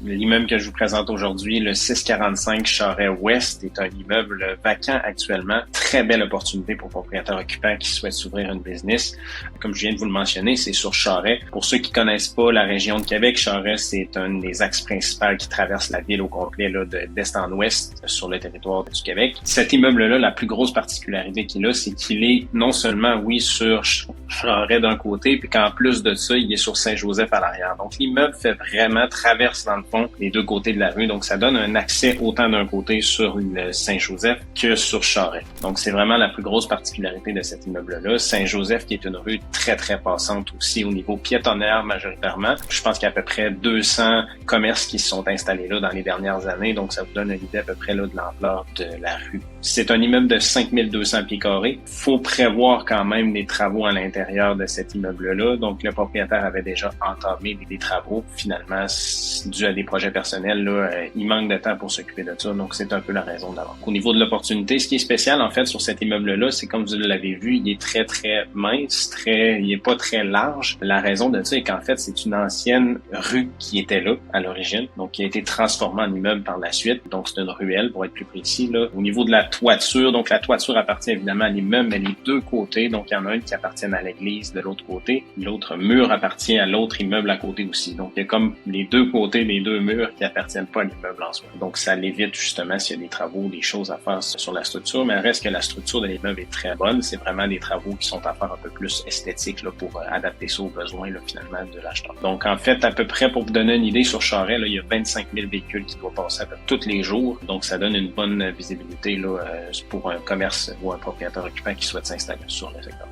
L'immeuble que je vous présente aujourd'hui, le 645 Charest-Ouest, est un immeuble vacant actuellement. Très belle opportunité pour propriétaires occupants qui souhaitent s'ouvrir une business. Comme je viens de vous le mentionner, c'est sur Charest. Pour ceux qui connaissent pas la région de Québec, Charest, c'est un des axes principaux qui traverse la ville au complet, là, d'est en ouest sur le territoire du Québec. Cet immeuble-là, la plus grosse particularité qu'il a, c'est qu'il est non seulement, oui, sur Charest d'un côté, puis qu'en plus de ça, il est sur Saint-Joseph à l'arrière. Donc, l'immeuble fait vraiment traverse, dans le fond, les deux côtés de la rue. Donc, ça donne un accès autant d'un côté sur le Saint-Joseph que sur Charest. Donc, c'est vraiment la plus grosse particularité de cet immeuble-là. Saint-Joseph, qui est une rue très, très passante aussi au niveau piétonnaire majoritairement. Je pense qu'il y a à peu près 200 commerces qui se sont installés là dans les dernières années. Donc, ça vous donne une idée à peu près là de l'ampleur de la rue. C'est un immeuble de 5200 pieds carrés. Faut prévoir quand même des travaux à l'intérieur de cet immeuble-là. Donc, le propriétaire avait déjà entamé des travaux. Finalement, dû à des projets personnels, là, il manque de temps pour s'occuper de ça. Donc, c'est un peu la raison d'avant. Au niveau de l'opportunité, ce qui est spécial, en fait, sur cet immeuble-là, c'est comme vous l'avez vu, il est très, très mince, il est pas très large. La raison de ça est qu'en fait, c'est une ancienne rue qui était là à l'origine, donc qui a été transformée en immeuble par la suite. Donc, c'est une ruelle, pour être plus précis, là. Au niveau de la toiture, donc la toiture appartient évidemment à l'immeuble, mais les deux côtés, donc il y en a un qui appartient à l'église de l'autre côté, l'autre mur appartient à l'autre immeuble à côté aussi. Donc, il y a comme les deux côtés des deux murs qui appartiennent pas à l'immeuble en soi. Donc, ça l'évite justement s'il y a des travaux, des choses à faire sur la structure, mais reste que la structure de l'immeuble est très bonne. C'est vraiment des travaux qui sont à faire un peu plus esthétiques là, pour adapter ça aux besoins là, finalement de l'acheteur. Donc, en fait, à peu près pour vous donner une idée sur Charest, là, il y a 25 000 véhicules qui doivent passer à peu près tous les jours. Donc, ça donne une bonne visibilité là, pour un commerce ou un propriétaire occupant qui souhaite s'installer sur le secteur.